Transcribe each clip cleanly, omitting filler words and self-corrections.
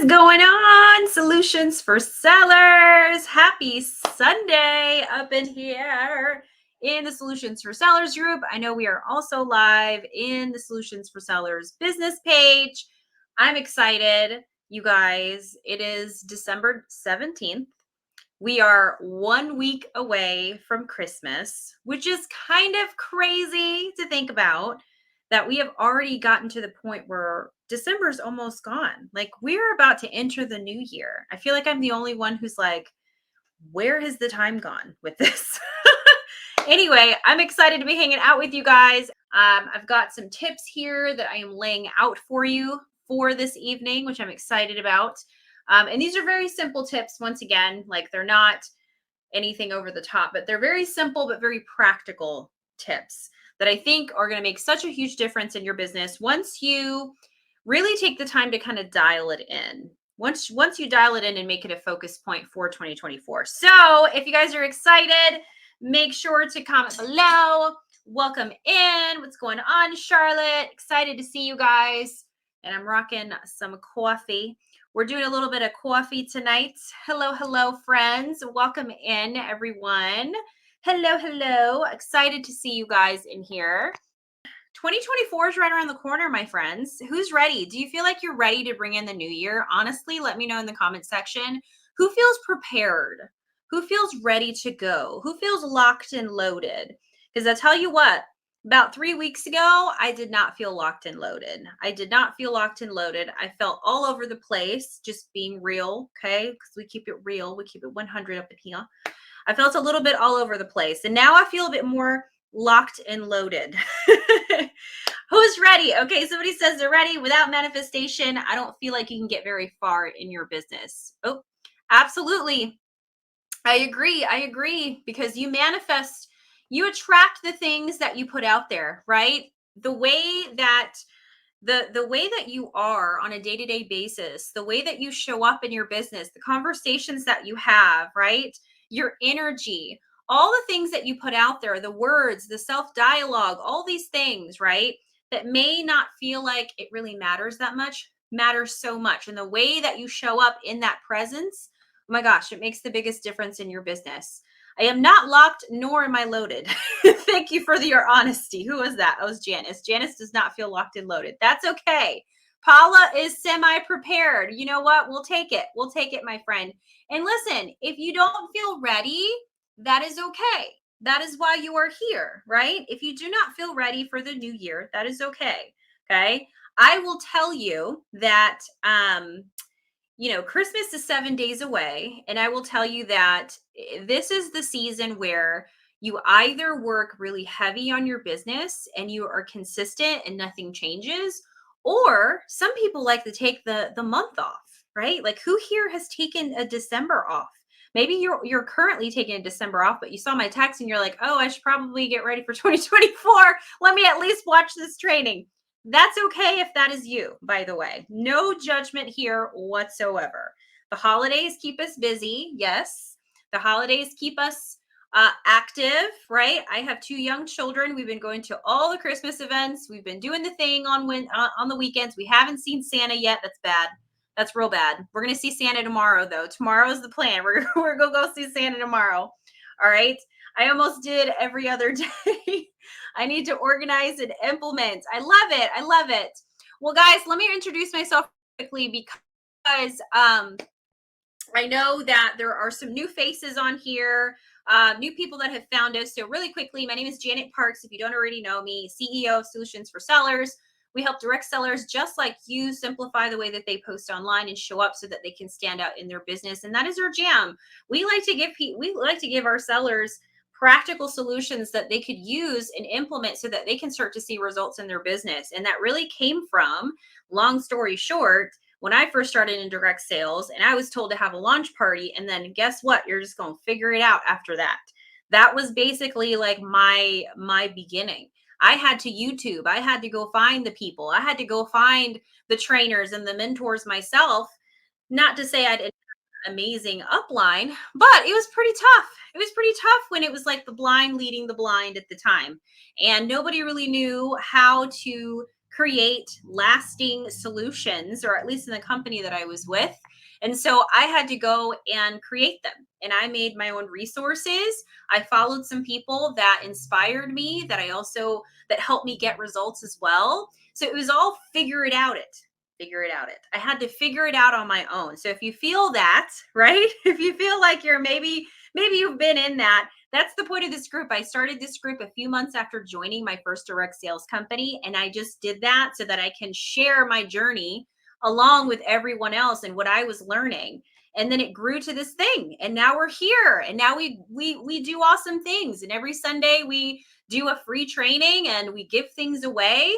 is going on? Solutions for sellers. Happy Sunday up in here in the Solutions for Sellers group. I know we are also live in the Solutions for Sellers business page. I'm excited, you guys. It is December 17th. We are 1 week away from Christmas, which is kind of crazy to think about that we have already gotten to the point where December is almost gone. Like we're about to enter the new year. I feel like I'm the only one who's like, where has the time gone with this? Anyway, I'm excited to be hanging out with you guys. I've got some tips here that I am laying out for you for this evening, which I'm excited about. And these are very simple tips. Once again, like they're not anything over the top, but they're very simple, but very practical tips that I think are going to make such a huge difference in your business once you really take the time to kind of dial it in. Once you dial it in and make it a focus point for 2024. So if you guys are excited, make sure to comment below. Welcome in. What's going on, Charlotte? Excited to see you guys. And I'm rocking some coffee. We're doing a little bit of coffee tonight. Hello, friends. Welcome in, everyone. Hello. Excited to see you guys in here. 2024 is right around the corner, my friends. Who's ready? Do you feel like you're ready to bring in the new year? Honestly, let me know in the comment section. Who feels prepared? Who feels ready to go? Who feels locked and loaded? Because I tell you what, about 3 weeks ago, I did not feel locked and loaded. I felt all over the place, just being real, okay? Because we keep it real. We keep it 100 up in here. I felt a little bit all over the place. And now I feel a bit more locked and loaded. Who's ready? Okay, somebody says they're ready. Without manifestation, I don't feel like you can get very far in your business. Oh, absolutely. I agree. Because you manifest, you attract the things that you put out there, right? The way that you are on a day-to-day basis, the way that you show up in your business, the conversations that you have, right? Your energy, all the things that you put out there, the words, the self-dialogue, all these things, right? That may not feel like it really matters that much, matters so much. And the way that you show up in that presence, oh my gosh, it makes the biggest difference in your business. I am not locked, nor am I loaded. Thank you for your honesty. Who was that? That was Janice. Janice does not feel locked and loaded. That's okay. Paula is semi-prepared. You know what? We'll take it. My friend. And listen, if you don't feel ready, that is okay. That is why you are here, right? If you do not feel ready for the new year, that is okay. Okay. I will tell you that, Christmas is 7 days away. And I will tell you that this is the season where you either work really heavy on your business and you are consistent and nothing changes, or some people like to take the month off, right? Like who here has taken a December off? Maybe you're currently taking a December off, but you saw my text and you're like, oh, I should probably get ready for 2024. Let me at least watch this training. That's okay if that is you, by the way. No judgment here whatsoever. The holidays keep us busy. Yes. The holidays keep us active, right? I have 2 young children. We've been going to all the Christmas events. We've been doing the thing on the weekends. We haven't seen Santa yet. That's bad. That's real bad. We're going to see Santa tomorrow, though. Tomorrow is the plan. We're going to go see Santa tomorrow. All right. I almost did every other day. I need to organize and implement. I love it. Well, guys, let me introduce myself quickly because I know that there are some new faces on here, new people that have found us. So really quickly, my name is Janet Parks. If you don't already know me, CEO of Solutions for Sellers. We help direct sellers just like you simplify the way that they post online and show up so that they can stand out in their business. And that is our jam. We like to give our sellers practical solutions that they could use and implement so that they can start to see results in their business. And that really came from, long story short, when I first started in direct sales and I was told to have a launch party, and then guess what? You're just going to figure it out after that. That was basically like my beginning. I had to YouTube. I had to go find the people. I had to go find the trainers and the mentors myself. Not to say I'd amazing upline, but it was pretty tough. It was pretty tough when it was like the blind leading the blind at the time. And nobody really knew how to create lasting solutions, or at least in the company that I was with. And so I had to go and create them. And I made my own resources. I followed some people that inspired me, that helped me get results as well. So it was all figure it out it. I had to figure it out on my own. So if you feel that, right? If you feel like you're maybe you've been in that, that's the point of this group. I started this group a few months after joining my first direct sales company. And I just did that so that I can share my journey along with everyone else and what I was learning. And then it grew to this thing. And now we're here. And now we do awesome things. And every Sunday we do a free training and we give things away.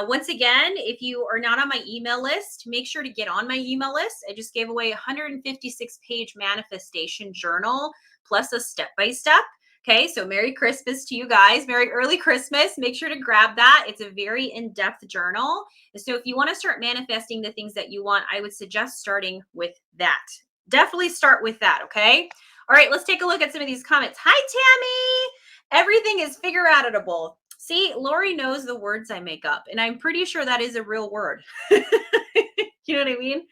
Once again, if you are not on my email list, make sure to get on my email list. I just gave away a 156-page manifestation journal plus a step-by-step. Okay, so Merry Christmas to you guys. Merry early Christmas. Make sure to grab that. It's a very in-depth journal. So if you want to start manifesting the things that you want, I would suggest starting with that. Definitely start with that, okay? All right, let's take a look at some of these comments. Hi, Tammy. Everything is figure-outable. See, Lori knows the words I make up, and I'm pretty sure that is a real word. You know what I mean?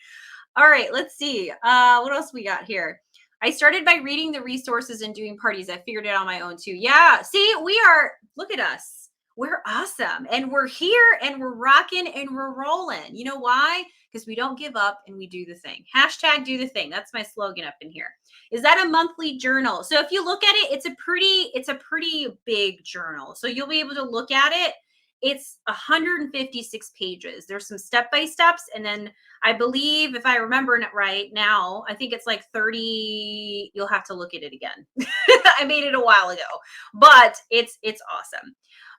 All right, let's see. What else we got here? I started by reading the resources and doing parties. I figured it on my own too. Yeah, see, look at us. We're awesome. And we're here and we're rocking and we're rolling. You know why? Because we don't give up and we do the thing. Hashtag do the thing. That's my slogan up in here. Is that a monthly journal? So if you look at it, it's a pretty big journal. So you'll be able to look at it. It's 156 pages. There's some step-by-steps, and then I believe, if I remember it right now, I think it's like 30. You'll have to look at it again. I made it a while ago, but it's awesome.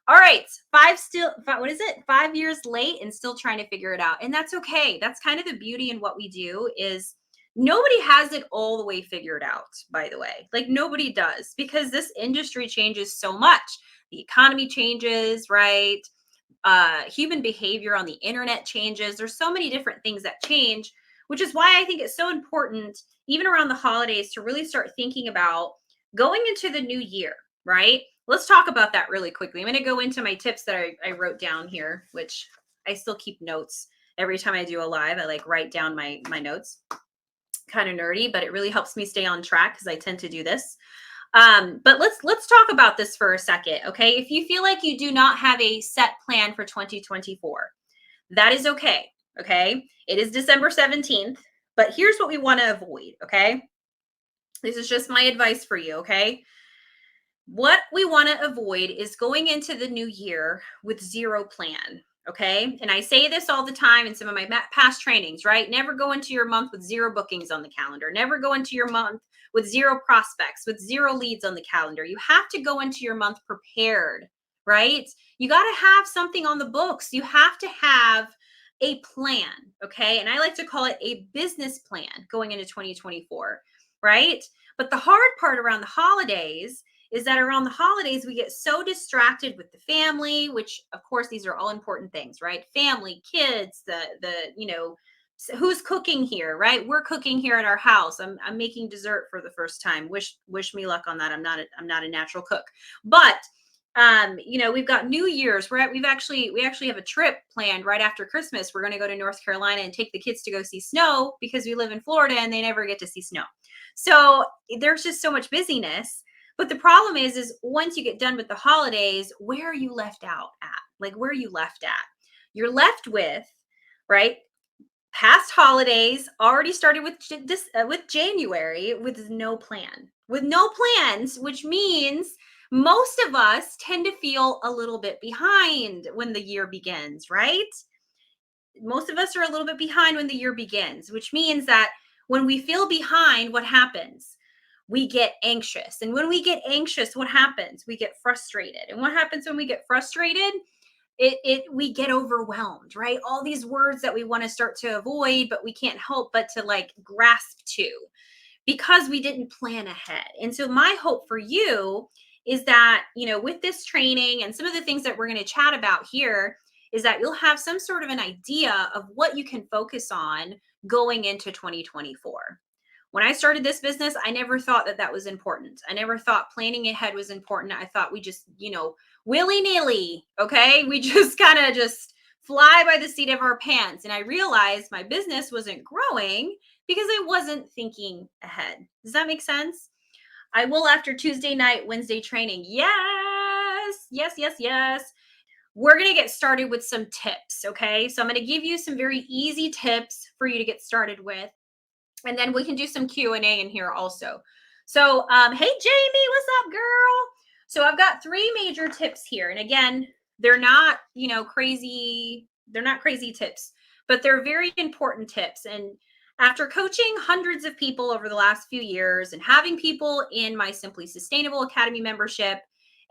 All right, 5 years late and still trying to figure it out. And that's okay. That's kind of the beauty in what we do is nobody has it all the way figured out, by the way. Like nobody does, because this industry changes so much. The economy changes, right? Human behavior on the internet changes. There's so many different things that change, which is why I think it's so important, even around the holidays, to really start thinking about going into the new year, right? Let's talk about that really quickly. I'm going to go into my tips that I wrote down here, which I still keep notes. Every time I do a live, I like write down my notes. Kind of nerdy, but it really helps me stay on track because I tend to do this. But let's talk about this for a second, okay? If you feel like you do not have a set plan for 2024, that is okay, okay? It is December 17th, but here's what we want to avoid, okay? This is just my advice for you, okay? What we want to avoid is going into the new year with zero plan. Okay. And I say this all the time in some of my past trainings, right? Never go into your month with zero bookings on the calendar. Never go into your month with zero prospects, with zero leads on the calendar. You have to go into your month prepared, right? You got to have something on the books. You have to have a plan. Okay. And I like to call it a business plan going into 2024, right? But the hard part around the holidays is that around the holidays, we get so distracted with the family, which of course, these are all important things, right? Family, kids, who's cooking here, right? We're cooking here at our house. I'm making dessert for the first time. Wish me luck on that. I'm not a natural cook, but we've got New Year's. We actually have a trip planned right after Christmas. We're going to go to North Carolina and take the kids to go see snow because we live in Florida and they never get to see snow. So there's just so much busyness. But the problem is once you get done with the holidays, where are you left out at? Like, where are you left at? You're left with, right? Past holidays already started with January with no plan. With no plans, which means most of us tend to feel a little bit behind when the year begins, right? Most of us are a little bit behind when the year begins, which means that when we feel behind, what happens? We get anxious. And when we get anxious, what happens? We get frustrated. And what happens when we get frustrated? We get overwhelmed, right? All these words that we want to start to avoid, but we can't help but to like grasp to because we didn't plan ahead. And so my hope for you is that, with this training and some of the things that we're going to chat about here is that you'll have some sort of an idea of what you can focus on going into 2024. When I started this business, I never thought that was important. I never thought planning ahead was important. I thought we just, willy-nilly, okay? We just kind of just fly by the seat of our pants. And I realized my business wasn't growing because I wasn't thinking ahead. Does that make sense? I will after Tuesday night, Wednesday training. Yes, yes, yes, yes. We're going to get started with some tips. Okay. So I'm going to give you some very easy tips for you to get started with. And then we can do some Q&A in here also. So, hey, Jamie, what's up, girl? So I've got 3 major tips here. And again, they're not, crazy. They're not crazy tips, but they're very important tips. And after coaching hundreds of people over the last few years and having people in my Simply Sustainable Academy membership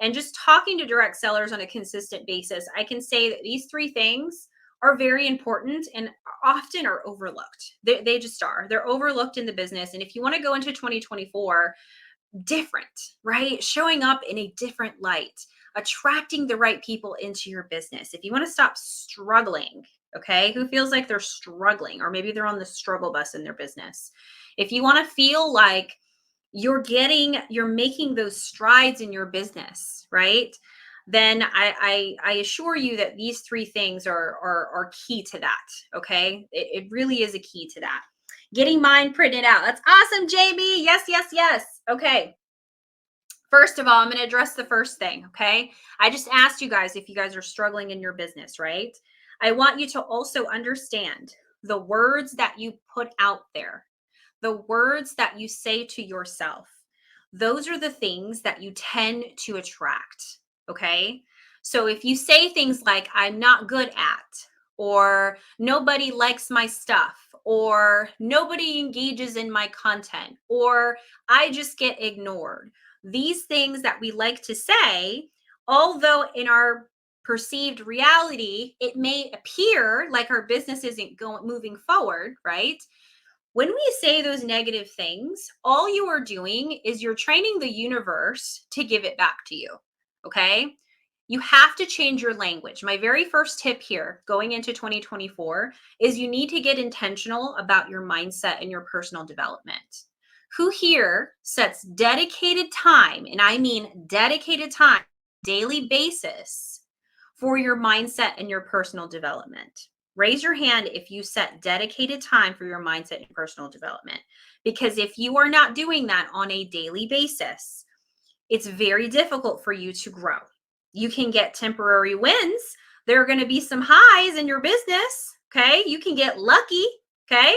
and just talking to direct sellers on a consistent basis, I can say that these 3 things are very important and often are overlooked. They just are. They're overlooked in the business. And if you want to go into 2024 different, right? Showing up in a different light, attracting the right people into your business. If you want to stop struggling, okay, who feels like they're struggling, or maybe they're on the struggle bus in their business. If you want to feel like you're making those strides in your business, right? Then I assure you that these 3 things are key to that. Okay. It really is a key to that. Getting mine printed out. That's awesome, Jamie. Yes, yes, yes. Okay. First of all, I'm going to address the first thing. Okay. I just asked you guys if you guys are struggling in your business, right? I want you to also understand the words that you put out there, the words that you say to yourself. Those are the things that you tend to attract. Okay. So if you say things like, I'm not good at, or nobody likes my stuff, or nobody engages in my content, or I just get ignored, these things that we like to say, although in our perceived reality, it may appear like our business isn't moving forward, right? When we say those negative things, all you are doing is you're training the universe to give it back to you. Okay. You have to change your language. My very first tip here going into 2024 is you need to get intentional about your mindset and your personal development. Who here sets dedicated time, and I mean dedicated time, daily basis for your mindset and your personal development? Raise your hand if you set dedicated time for your mindset and personal development. Because if you are not doing that on a daily basis, it's very difficult for you to grow. You can get temporary wins. There are going to be some highs in your business. Okay. You can get lucky. Okay.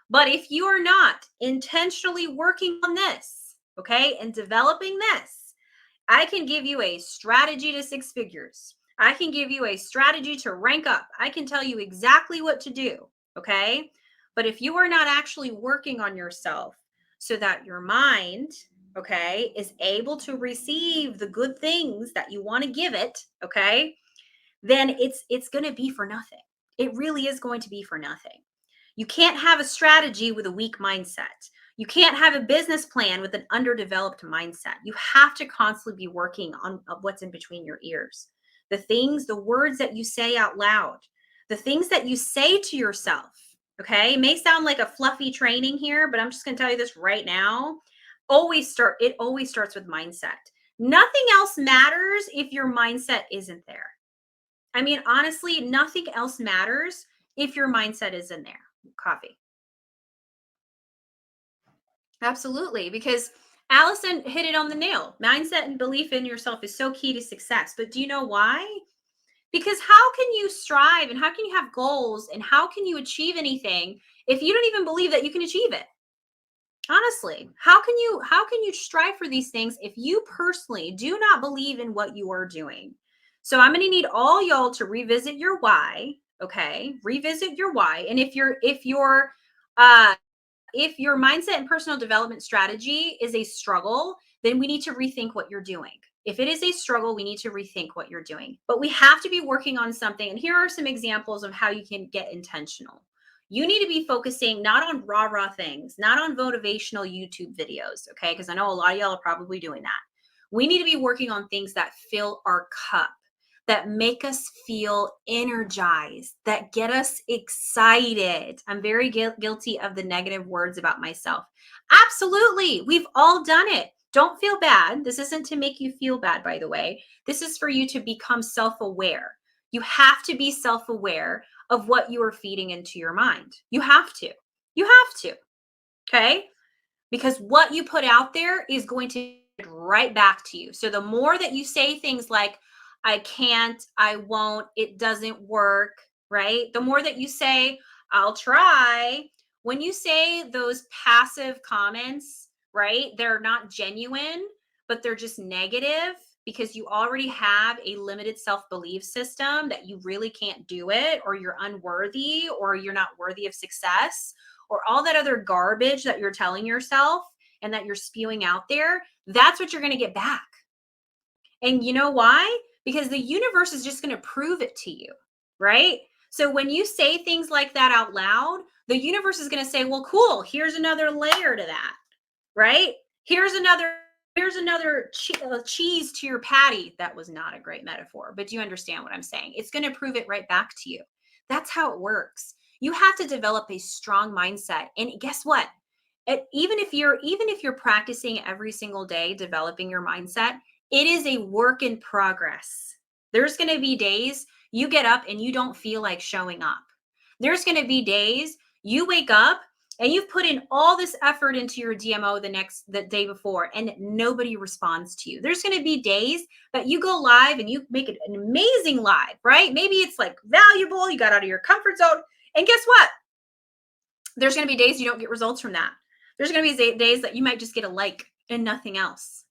But if you are not intentionally working on this, okay, and developing this, I can give you a strategy to 6 figures. I can give you a strategy to rank up. I can tell you exactly what to do. Okay. But if you are not actually working on yourself so that your mind, okay, is able to receive the good things that you want to give it, okay, then it's going to be for nothing. It really is going to be for nothing. You can't have a strategy with a weak mindset. You can't have a business plan with an underdeveloped mindset. You have to constantly be working on what's in between your ears. The things, the words that you say out loud, the things that you say to yourself. Okay. It may sound like a fluffy training here, but I'm just going to tell you this right now. It always starts with mindset. Nothing else matters if your mindset isn't there. I mean, honestly, nothing else matters if your mindset isn't there. Coffee. Absolutely. Because Allison hit it on the nail. Mindset and belief in yourself is so key to success. But do you know why? Because how can you strive and how can you have goals and how can you achieve anything if you don't even believe that you can achieve it? Honestly, how can you strive for these things if you personally do not believe in what you are doing? So I'm going to need all y'all to revisit your why, okay? Revisit your why. And uh if your mindset and personal development strategy is a struggle, then we need to rethink what you're doing. If it is a struggle, we need to rethink what you're doing. But we have to be working on something. And here are some examples of how you can get intentional. You need to be focusing not on rah things, not on motivational YouTube videos, okay? Because I know a lot of y'all are probably doing that. We need to be working on things that fill our cup, that make us feel energized, that get us excited. I'm very guilty of the negative words about myself. Absolutely. We've all done it. Don't feel bad. This isn't to make you feel bad, by the way. This is for you to become self-aware. You have to be self-aware of what you are feeding into your mind. You have to. You have to. Okay? Because what you put out there is going to get right back to you. So the more that you say things like, I can't, I won't, it doesn't work, right? The more that you say, I'll try, when you say those passive comments, right? They're not genuine, but they're just negative because you already have a limited self belief system that you really can't do it, or you're unworthy, or you're not worthy of success, or all that other garbage that you're telling yourself and that you're spewing out there. That's what you're going to get back. And you know why? Because the universe is just going to prove it to you, right? So when you say things like that out loud, the universe is going to say, well, cool, here's another layer to that, right? Here's another cheese to your patty. That was not a great metaphor, but do you understand what I'm saying? It's going to prove it right back to you. That's how it works. You have to develop a strong mindset. And guess what? Even if you're practicing every single day developing your mindset, it is a work in progress. There's going to be days you get up and you don't feel like showing up. There's going to be days you wake up and you've put in all this effort into your DMO the day before and nobody responds to you. There's going to be days that you go live and you make it an amazing live, right? Maybe it's like valuable, you got out of your comfort zone, and guess what? There's going to be days you don't get results from that. There's going to be days that you might just get a like and nothing else.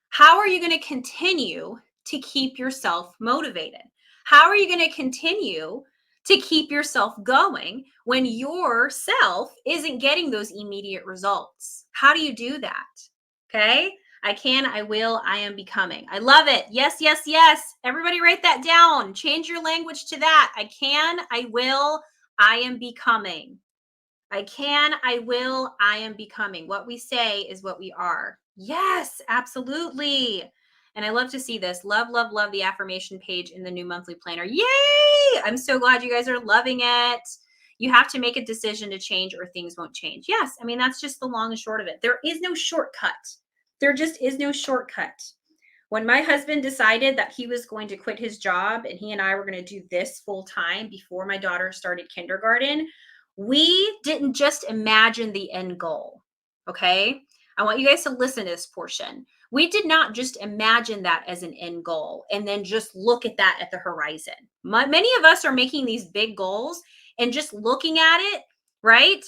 How are you going to continue to keep yourself motivated? How are you going to continue to keep yourself going when yourself isn't getting those immediate results? How do you do that? Okay. I can, I will, I am becoming. I love it. Yes, yes, yes. Everybody write that down. Change your language to that. I can, I will, I am becoming. I can, I will, I am becoming. What we say is what we are. Yes, absolutely. And I love to see this. Love, love, love the affirmation page in the new monthly planner. Yay! I'm so glad you guys are loving it. You have to make a decision to change or things won't change. Yes, I mean, that's just the long and short of it. There is no shortcut. There just is no shortcut. When my husband decided that he was going to quit his job and he and I were going to do this full time before my daughter started kindergarten, we didn't just imagine the end goal. Okay. I want you guys to listen to this portion. We did not just imagine that as an end goal and then just look at that at the horizon. Many of us are making these big goals and just looking at it, right?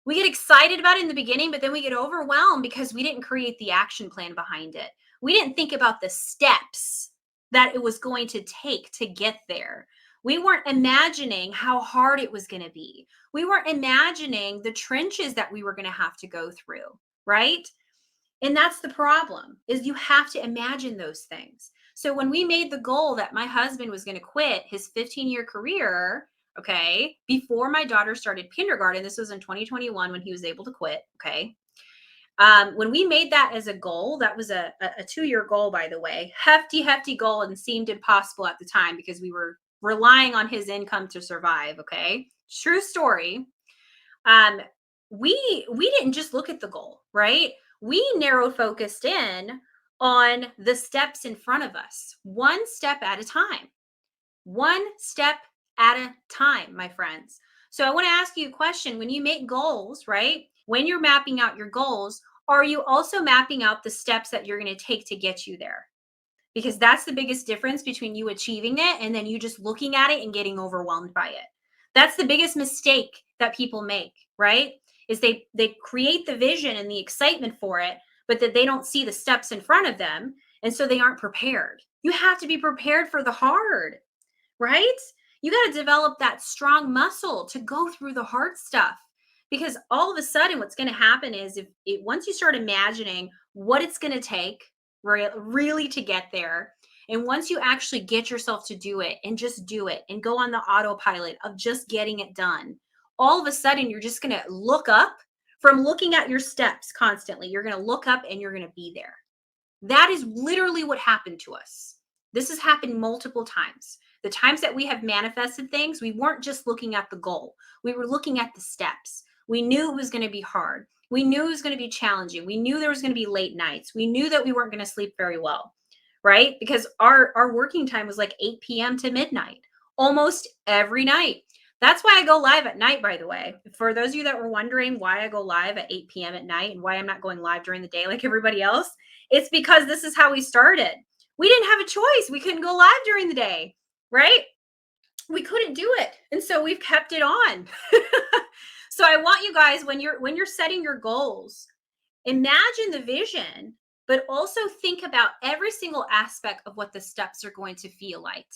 We get excited about it in the beginning, but then we get overwhelmed because we didn't create the action plan behind it. We didn't think about the steps that it was going to take to get there. We weren't imagining how hard it was going to be. We weren't imagining the trenches that we were going to have to go through, right? And that's the problem, is you have to imagine those things. So when we made the goal that my husband was going to quit his 15-year career, okay, before my daughter started kindergarten, this was in 2021 when he was able to quit, okay. When we made that as a goal, that was a 2-year goal, by the way, hefty goal, and seemed impossible at the time because we were relying on his income to survive. Okay. True story. We didn't just look at the goal, right? We narrow focused in on the steps in front of us, one step at a time, one step at a time, my friends. So I want to ask you a question. When you make goals, right? When you're mapping out your goals, are you also mapping out the steps that you're going to take to get you there? Because that's the biggest difference between you achieving it and then you just looking at it and getting overwhelmed by it. That's the biggest mistake that people make, right? Is they create the vision and the excitement for it, but that they don't see the steps in front of them, and so they aren't prepared. You have to be prepared for the hard, right? You got to develop that strong muscle to go through the hard stuff, because all of a sudden what's going to happen is once you start imagining what it's going to take really to get there, and once you actually get yourself to do it and just do it and go on the autopilot of just getting it done, all of a sudden you're just going to look up. From looking at your steps constantly, you're going to look up and you're going to be there. That is literally what happened to us. This has happened multiple times. The times that we have manifested things, we weren't just looking at the goal. We were looking at the steps. We knew it was going to be hard. We knew it was going to be challenging. We knew there was going to be late nights. We knew that we weren't going to sleep very well, right? Because our working time was like 8 p.m. to midnight. almost every night. That's why I go live at night, by the way. For those of you that were wondering why I go live at 8 p.m. at night and why I'm not going live during the day like everybody else, it's because this is how we started. We didn't have a choice. We couldn't go live during the day, right? We couldn't do it. And so we've kept it on. So I want you guys, when you're setting your goals, imagine the vision, but also think about every single aspect of what the steps are going to feel like,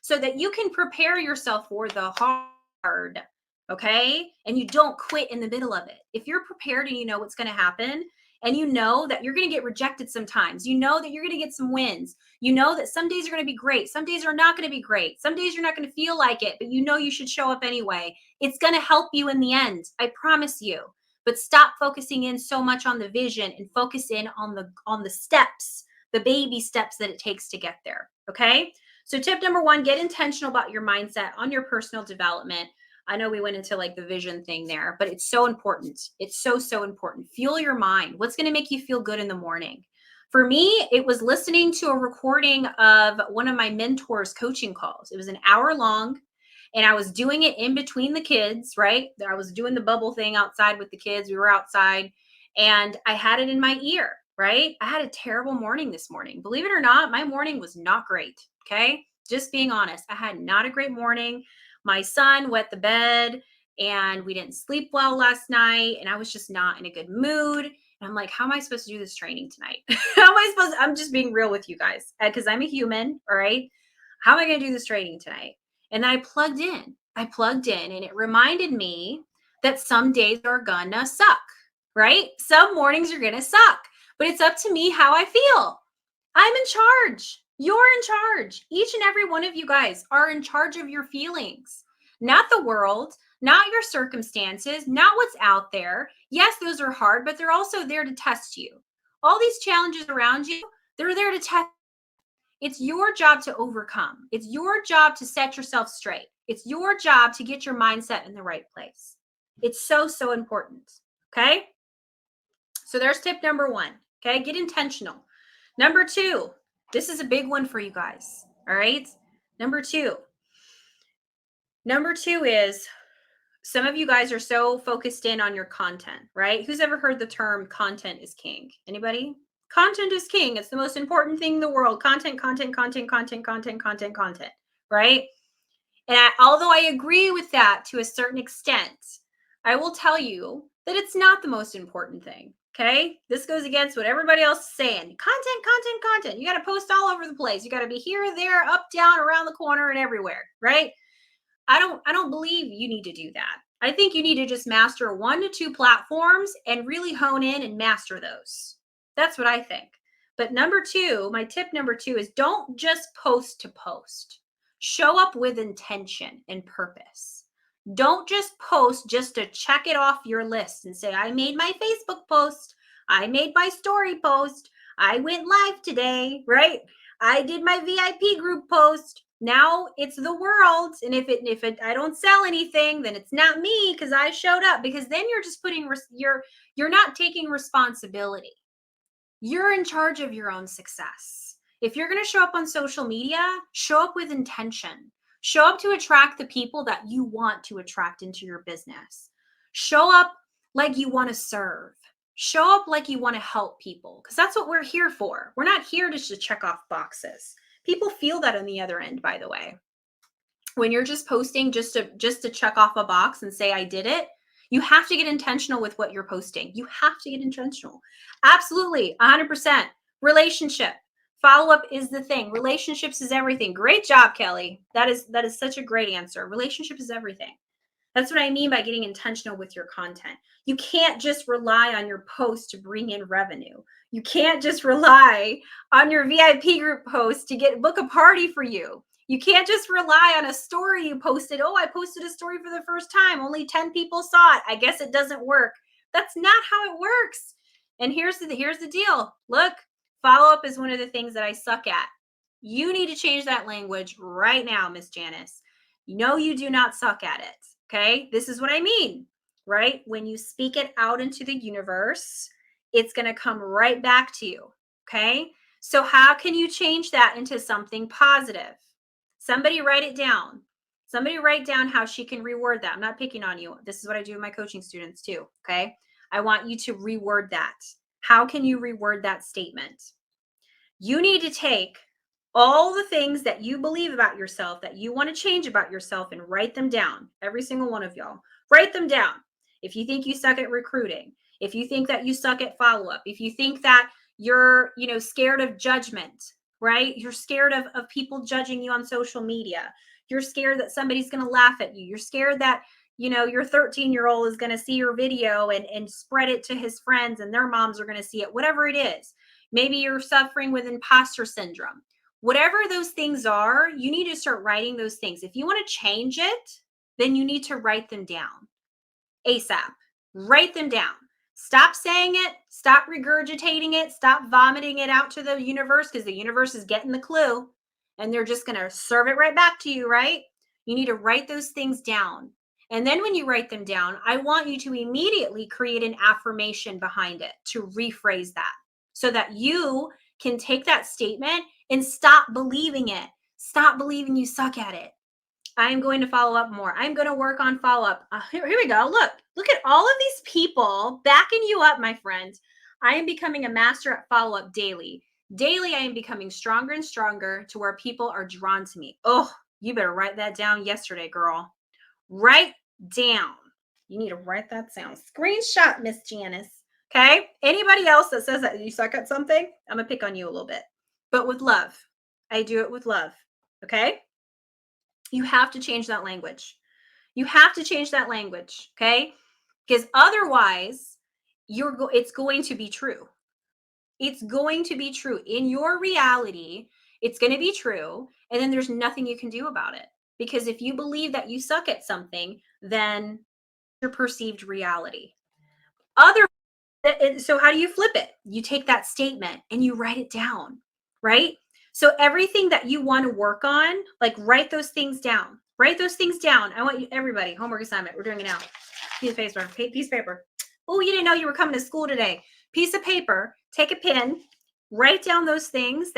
so that you can prepare yourself for the hard, okay? And you don't quit in the middle of it. If you're prepared and you know what's going to happen, and you know that you're going to get rejected sometimes, you know that you're going to get some wins, you know that some days are going to be great, some days are not going to be great, some days you're not going to feel like it, but you know you should show up anyway. It's going to help you in the end. I promise you. But stop focusing in so much on the vision and focus in on the steps, the baby steps that it takes to get there. Okay. So tip number 1, get intentional about your mindset on your personal development. I know we went into like the vision thing there, but it's so important. It's so important. Fuel your mind. What's going to make you feel good in the morning? For me, it was listening to a recording of one of my mentors' coaching calls. It was an hour long. And I was doing it in between the kids, right? I was doing the bubble thing outside with the kids. We were outside and I had it in my ear, right? I had a terrible morning this morning. Believe it or not, my morning was not great. Okay. Just being honest, I had not a great morning. My son wet the bed and we didn't sleep well last night. And I was just not in a good mood. And I'm like, how am I supposed to do this training tonight? I'm just being real with you guys because I'm a human. All right. How am I going to do this training tonight? And then I plugged in and it reminded me that some days are gonna suck, right? Some mornings are gonna suck, but it's up to me how I feel. I'm in charge. You're in charge. Each and every one of you guys are in charge of your feelings, not the world, not your circumstances, not what's out there. Yes, those are hard, but they're also there to test you. All these challenges around you, they're there to test. It's your job to overcome. It's your job to set yourself straight. It's your job to get your mindset in the right place. It's so important. Okay. So there's tip number 1. Okay. Get intentional. Number 2, this is a big one for you guys. All right. Number two is some of you guys are so focused in on your content, right? Who's ever heard the term content is king? Anybody? Content is king. It's the most important thing in the world. Content, right? And although I agree with that to a certain extent, I will tell you that it's not the most important thing. Okay. This goes against what everybody else is saying. Content. You got to post all over the place. You got to be here, there, up, down, around the corner, and everywhere, right? I don't believe you need to do that. I think you need to just master 1 to 2 platforms and really hone in and master those. That's what I think. But number 2, my tip number 2 is don't just post to post. Show up with intention and purpose. Don't just post just to check it off your list and say, I made my Facebook post. I made my story post. I went live today, right? I did my VIP group post. Now it's the world. And if I don't sell anything, then it's not me because I showed up. Because then you're just you're not taking responsibility. You're in charge of your own success. If you're going to show up on social media, show up with intention. Show up to attract the people that you want to attract into your business. Show up like you want to serve. Show up like you want to help people because that's what we're here for. We're not here just to check off boxes. People feel that on the other end, by the way. When you're just posting just to check off a box and say, I did it, you have to get intentional with what you're posting. You have to get intentional. Absolutely, 100%. Relationship. Follow-up is the thing. Relationships is everything. Great job, Kelly. That is such a great answer. Relationship is everything. That's what I mean by getting intentional with your content. You can't just rely on your post to bring in revenue. You can't just rely on your VIP group post to book a party for you. You can't just rely on a story you posted. Oh, I posted a story for the first time. Only 10 people saw it. I guess it doesn't work. That's not how it works. And here's the deal. Look, follow-up is one of the things that I suck at. You need to change that language right now, Miss Janice. No, you do not suck at it. Okay, this is what I mean, right? When you speak it out into the universe, it's going to come right back to you. Okay, so how can you change that into something positive? Somebody write it down. Somebody write down how she can reword that. I'm not picking on you. This is what I do with my coaching students too. Okay. I want you to reword that. How can you reword that statement? You need to take all the things that you believe about yourself, that you want to change about yourself, and write them down. Every single one of y'all. Write them down. If you think you suck at recruiting, if you think that you suck at follow-up, if you think that you're, scared of judgment, right? You're scared of people judging you on social media. You're scared that somebody's going to laugh at you. You're scared that, your 13-year-old is going to see your video and spread it to his friends and their moms are going to see it, whatever it is. Maybe you're suffering with imposter syndrome. Whatever those things are, you need to start writing those things. If you want to change it, then you need to write them down ASAP. Write them down. Stop saying it. Stop regurgitating it. Stop vomiting it out to the universe, because the universe is getting the clue and they're just going to serve it right back to you, right? You need to write those things down. And then when you write them down, I want you to immediately create an affirmation behind it to rephrase that, so that you can take that statement and stop believing it. Stop believing you suck at it. I'm going to follow up more. I'm going to work on follow up. Here we go. Look at all of these people backing you up, my friend. I am becoming a master at follow up daily. Daily, I am becoming stronger and stronger to where people are drawn to me. Oh, you better write that down yesterday, girl. Write down. You need to write that down. Screenshot, Miss Janice. Okay. Anybody else that says that you suck at something, I'm going to pick on you a little bit, but with love. I do it with love. Okay. You have to change that language. You have to change that language. Okay. Because otherwise it's going to be true. It's going to be true in your reality. It's going to be true. And then there's nothing you can do about it. Because if you believe that you suck at something, then your perceived reality. So how do you flip it? You take that statement and you write it down, right? So everything that you want to work on, like, write those things down. Write those things down. I want you, everybody, homework assignment. We're doing it now. Piece of paper. Oh, you didn't know you were coming to school today. Piece of paper, take a pen, write down those things,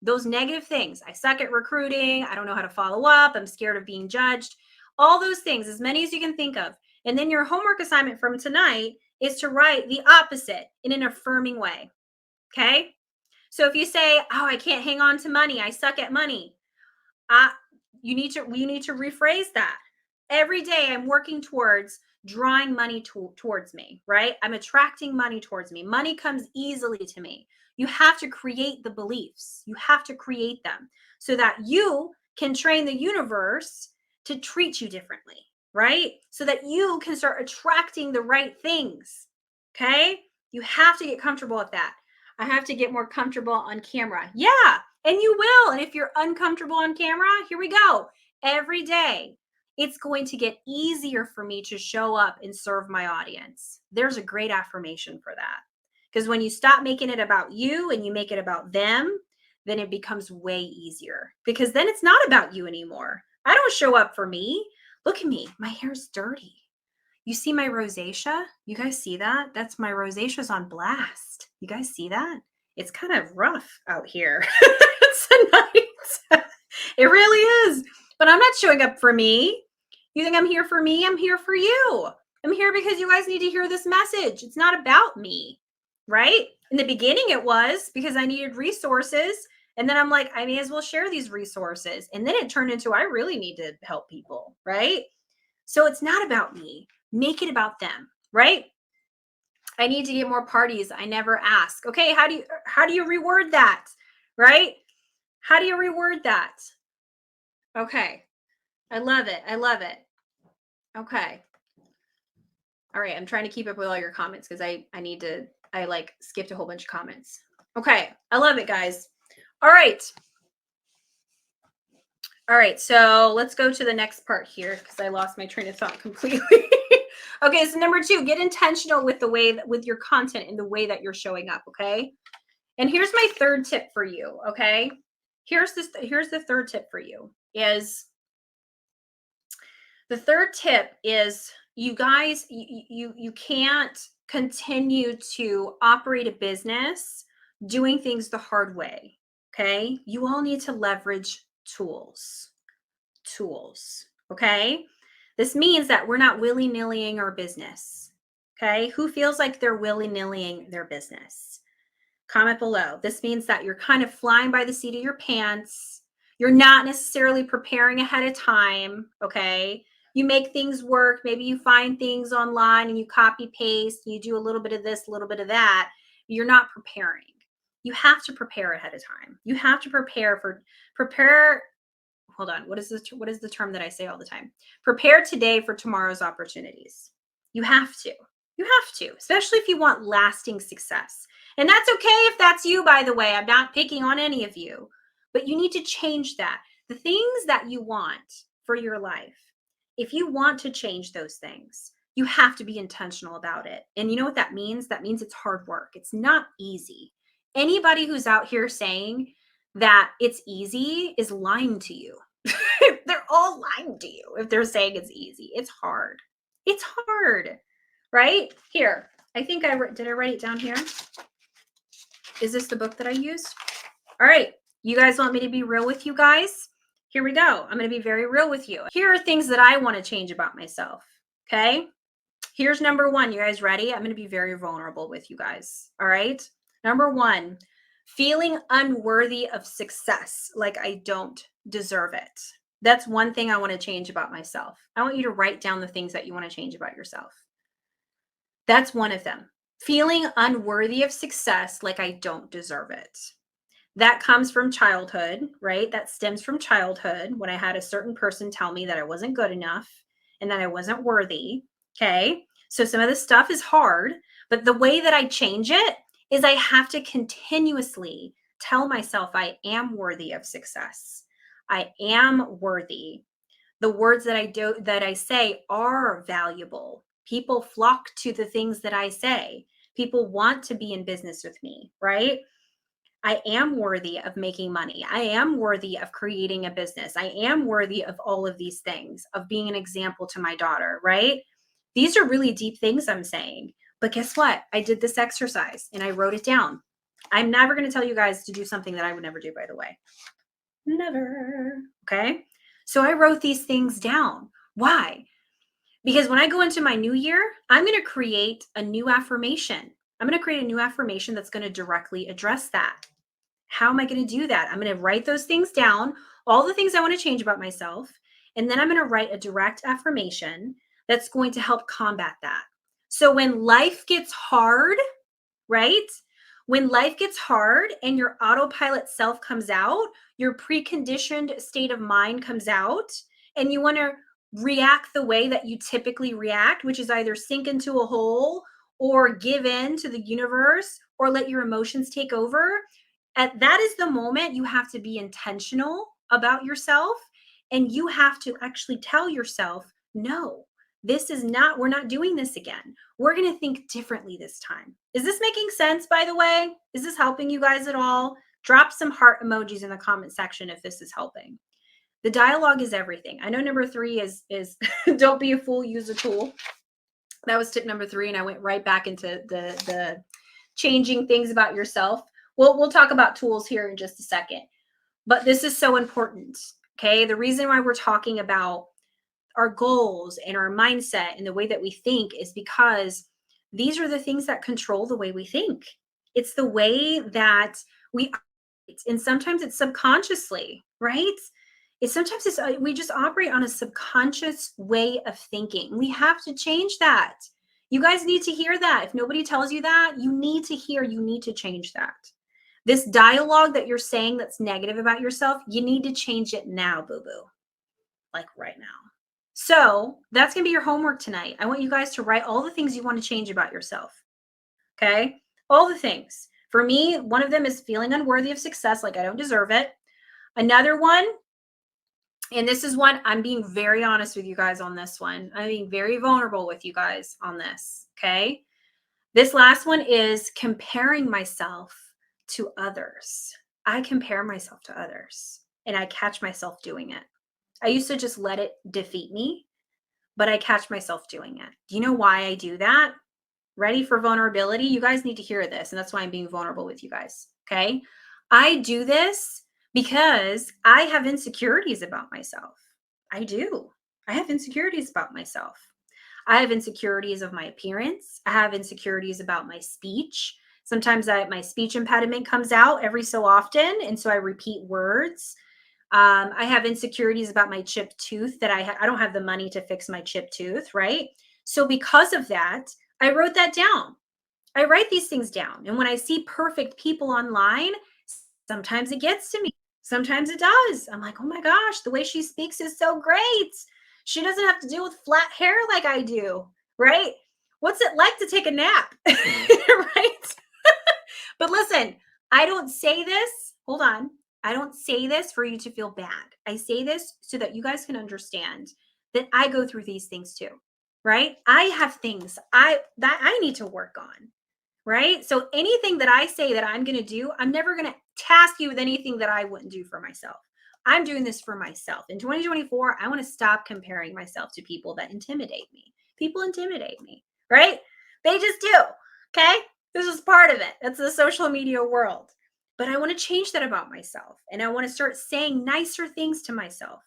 those negative things. I suck at recruiting. I don't know how to follow up. I'm scared of being judged. All those things, as many as you can think of. And then your homework assignment from tonight is to write the opposite in an affirming way. Okay. So if you say, oh, I can't hang on to money, I suck at money, we need to rephrase that. Every day I'm working towards drawing money towards me, right? I'm attracting money towards me. Money comes easily to me. You have to create the beliefs. You have to create them so that you can train the universe to treat you differently, right? So that you can start attracting the right things. Okay. You have to get comfortable with that. I have to get more comfortable on camera. Yeah. And you will. And if you're uncomfortable on camera, here we go. Every day, it's going to get easier for me to show up and serve my audience. There's a great affirmation for that. Because when you stop making it about you and you make it about them, then it becomes way easier. Because then it's not about you anymore. I don't show up for me. Look at me. My hair's dirty. You see my rosacea? You guys see that? That's my rosacea's on blast. You guys see that? It's kind of rough out here tonight. It really is. But I'm not showing up for me. You think I'm here for me? I'm here for you. I'm here because you guys need to hear this message. It's not about me, right? In the beginning, it was because I needed resources. And then I'm like, I may as well share these resources. And then it turned into, I really need to help people, right? So it's not about me. Make it about them, right? I need to get more parties. I never ask. Okay, how do you reword that? Right? How do you reword that? Okay. I love it. I love it. Okay. All right, I'm trying to keep up with all your comments because I skipped a whole bunch of comments. Okay. I love it, guys. All right. All right, so let's go to the next part here because I lost my train of thought completely. Okay, so number 2, get intentional with with your content and the way that you're showing up, okay? And here's my third tip for you, okay? Here's the third tip for you is the third tip is you guys, you can't continue to operate a business doing things the hard way, okay? You all need to leverage tools. tools. Okay. This means that we're not willy-nillying our business. Okay. Who feels like they're willy-nillying their business? Comment below. This means that you're kind of flying by the seat of your pants. You're not necessarily preparing ahead of time. Okay. You make things work. Maybe you find things online and you copy paste. You do a little bit of this, a little bit of that. You're not preparing. You have to prepare ahead of time. You have to prepare. Hold on. What is the term that I say all the time? Prepare today for tomorrow's opportunities. You have to. You have to, especially if you want lasting success. And that's okay if that's you, by the way. I'm not picking on any of you, but you need to change that. The things that you want for your life, if you want to change those things, you have to be intentional about it. And you know what that means? That means it's hard work. It's not easy. Anybody who's out here saying that it's easy is lying to you. They're all lying to you if they're saying it's easy. It's hard. It's hard, right? Here, I think did I write it down here? Is this the book that I used? All right. You guys want me to be real with you guys? Here we go. I'm going to be very real with you. Here are things that I want to change about myself. Okay. Here's number one. You guys ready? I'm going to be very vulnerable with you guys. All right. Number one, feeling unworthy of success, like I don't deserve it. That's one thing I want to change about myself. I want you to write down the things that you want to change about yourself. That's one of them. Feeling unworthy of success, like I don't deserve it. That comes from childhood, right? That stems from childhood when I had a certain person tell me that I wasn't good enough and that I wasn't worthy. Okay. So some of this stuff is hard, but the way that I change it is I have to continuously tell myself I am worthy of success. I am worthy. The words that I say are valuable. People flock to the things that I say. People want to be in business with me, right? I am worthy of making money. I am worthy of creating a business. I am worthy of all of these things, of being an example to my daughter, right? These are really deep things I'm saying. But guess what? I did this exercise and I wrote it down. I'm never going to tell you guys to do something that I would never do, by the way. Never. Okay. So I wrote these things down. Why? Because when I go into my new year, I'm going to create a new affirmation. I'm going to create a new affirmation that's going to directly address that. How am I going to do that? I'm going to write those things down, all the things I want to change about myself. And then I'm going to write a direct affirmation that's going to help combat that. So when life gets hard, right? When life gets hard and your autopilot self comes out, your preconditioned state of mind comes out, and you want to react the way that you typically react, which is either sink into a hole or give in to the universe or let your emotions take over. That is the moment you have to be intentional about yourself, and you have to actually tell yourself, no, this is not, we're not doing this again. We're going to think differently this time. Is this making sense, by the way? Is this helping you guys at all? Drop some heart emojis in the comment section if this is helping. The dialogue is everything. I know number 3 is don't be a fool, use a tool. That was tip number 3, and I went right back into the changing things about yourself. We'll talk about tools here in just a second, but this is so important. Okay. The reason why we're talking about our goals and our mindset and the way that we think is because these are the things that control the way we think. It's the way that we operate, and sometimes it's subconsciously, right? Sometimes we just operate on a subconscious way of thinking. We have to change that. You guys need to hear that. If nobody tells you that, you need to change that. This dialogue that you're saying that's negative about yourself, you need to change it now, boo-boo. Like right now. So that's going to be your homework tonight. I want you guys to write all the things you want to change about yourself. Okay? All the things. For me, one of them is feeling unworthy of success, like I don't deserve it. Another one, and this is one, I'm being very honest with you guys on this one. I'm being very vulnerable with you guys on this. Okay? This last one is comparing myself to others. I compare myself to others and I catch myself doing it. I used to just let it defeat me, but I catch myself doing it. Do you know why I do that? Ready for vulnerability? You guys need to hear this, and that's why I'm being vulnerable with you guys. Okay. I do this because I have insecurities about myself. I do. I have insecurities about myself. I have insecurities of my appearance. I have insecurities about my speech. Sometimes my speech impediment comes out every so often. And so I repeat words. I have insecurities about my chipped tooth that I don't have the money to fix my chipped tooth, right? So because of that, I wrote that down. I write these things down. And when I see perfect people online, sometimes it gets to me. Sometimes it does. I'm like, oh my gosh, the way she speaks is so great. She doesn't have to deal with flat hair like I do, right? What's it like to take a nap? Right? But listen, I don't say this. Hold on. I don't say this for you to feel bad. I say this so that you guys can understand that I go through these things too, right? I have things I need to work on, right? So anything that I say that I'm going to do, I'm never going to task you with anything that I wouldn't do for myself. I'm doing this for myself. In 2024, I want to stop comparing myself to people that intimidate me. People intimidate me, right? They just do. Okay? This is part of it. That's the social media world. But I want to change that about myself. And I want to start saying nicer things to myself.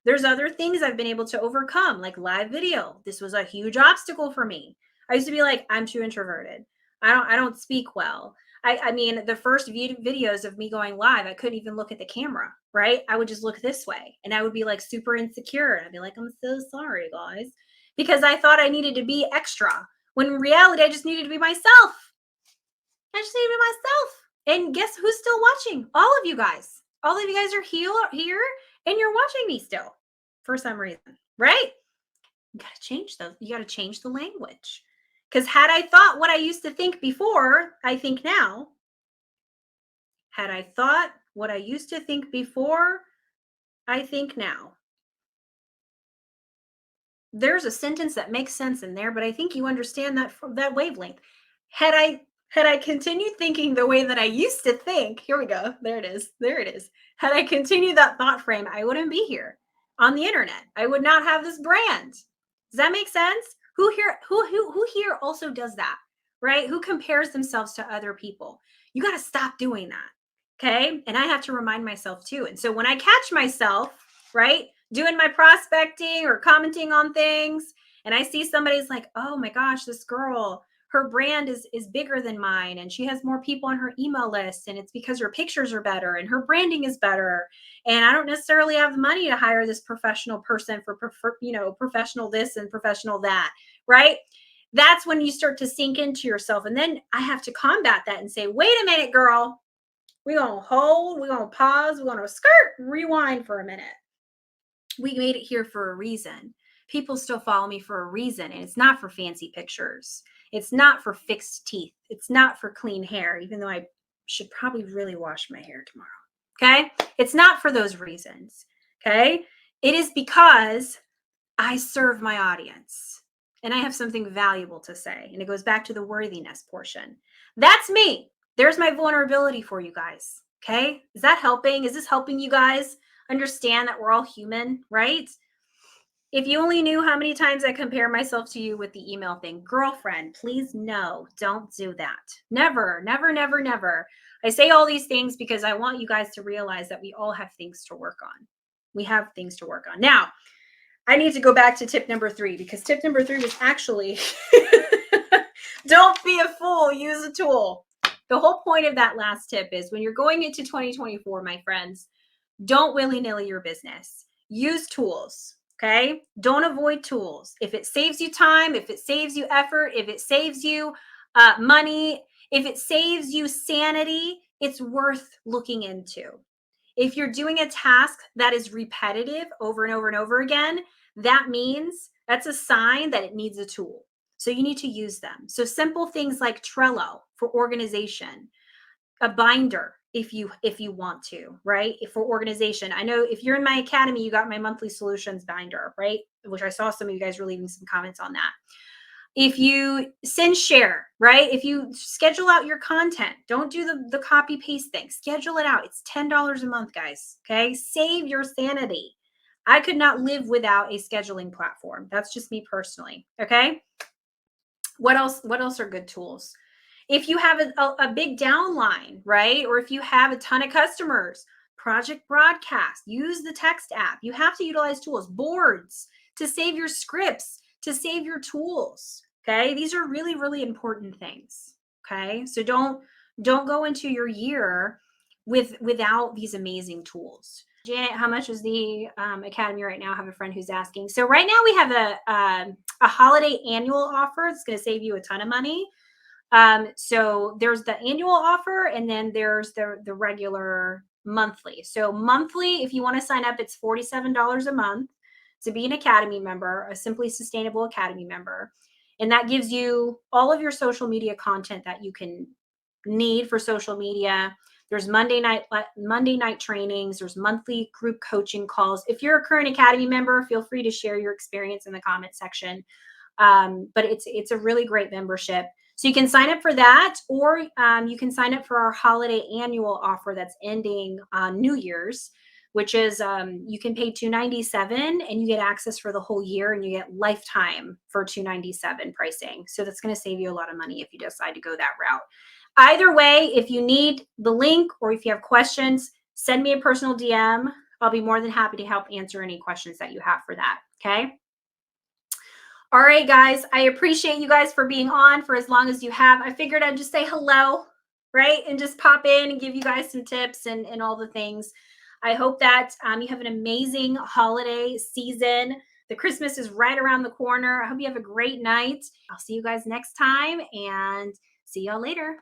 There's other things I've been able to overcome, like live video. This was a huge obstacle for me. I used to be like, I'm too introverted. I don't speak well. I mean, the first videos of me going live, I couldn't even look at the camera, right? I would just look this way and I would be like super insecure. I'd be like, I'm so sorry, guys, because I thought I needed to be extra when in reality, I just needed to be myself. I just needed to be myself. And guess who's still watching? All of you guys. All of you guys are here and you're watching me still for some reason, right? You got to change those. You got to change the language. Because had I thought what I used to think before, I think now. Had I thought what I used to think before, I think now. There's a sentence that makes sense in there, but I think you understand that wavelength. Had I continued thinking the way that I used to think, here we go. There it is. There it is. Had I continued that thought frame, I wouldn't be here on the internet. I would not have this brand. Does that make sense? Who here also does that? Right? Who compares themselves to other people? You got to stop doing that. Okay? And I have to remind myself too. And so when I catch myself, right, doing my prospecting or commenting on things, and I see somebody's like, oh my gosh, this girl, her brand is bigger than mine and she has more people on her email list, and it's because her pictures are better and her branding is better, and I don't necessarily have the money to hire this professional person for professional this and professional that, right? That's when you start to sink into yourself, and then I have to combat that and say, wait a minute, girl, we're gonna hold, we're gonna pause, we're gonna rewind for a minute. We made it here for a reason. People still follow me for a reason, and it's not for fancy pictures. It's not for fixed teeth. It's not for clean hair, even though I should probably really wash my hair tomorrow. Okay? It's not for those reasons. Okay? It is because I serve my audience and I have something valuable to say. And it goes back to the worthiness portion. That's me. There's my vulnerability for you guys. Okay? Is that helping? Is this helping you guys understand that we're all human, right? If you only knew how many times I compare myself to you with the email thing, girlfriend, please no, don't do that. Never, never, never, never. I say all these things because I want you guys to realize that we all have things to work on. We have things to work on. Now, I need to go back to tip number 3, because tip number 3 was actually don't be a fool, use a tool. The whole point of that last tip is when you're going into 2024, my friends, don't willy-nilly your business. Use tools. Okay. Don't avoid tools. If it saves you time, if it saves you effort, if it saves you money, if it saves you sanity, it's worth looking into. If you're doing a task that is repetitive over and over and over again, that means that's a sign that it needs a tool. So you need to use them. So simple things like Trello for organization, a binder if you want to, right? If for organization. I know if you're in my academy, you got my monthly solutions binder, right? Which I saw some of you guys were leaving some comments on that. If you share, right? If you schedule out your content, don't do the copy paste thing. Schedule it out. It's $10 a month, guys. Okay. Save your sanity. I could not live without a scheduling platform. That's just me personally. Okay. What else? What else are good tools? If you have a big downline, right? Or if you have a ton of customers, Project Broadcast, use the text app. You have to utilize tools, boards to save your scripts, to save your tools. Okay. These are really, really important things. Okay. So don't go into your year without these amazing tools. Janet, how much is the academy right now? I have a friend who's asking. So right now we have a holiday annual offer. It's going to save you a ton of money. So there's the annual offer, and then there's the regular monthly. So monthly, if you want to sign up, it's $47 a month to be an academy member, a Simply Sustainable Academy member. And that gives you all of your social media content that you can need for social media. There's Monday night trainings. There's monthly group coaching calls. If you're a current academy member, feel free to share your experience in the comment section. But it's a really great membership. So you can sign up for that, or you can sign up for our holiday annual offer that's ending on New Year's, which is you can pay $297 and you get access for the whole year, and you get lifetime for $297 pricing. So that's going to save you a lot of money if you decide to go that route. Either way, if you need the link or if you have questions, send me a personal DM. I'll be more than happy to help answer any questions that you have for that. Okay. All right, guys, I appreciate you guys for being on for as long as you have. I figured I'd just say hello, right? And just pop in and give you guys some tips and all the things. I hope that you have an amazing holiday season. The Christmas is right around the corner. I hope you have a great night. I'll see you guys next time, and see y'all later.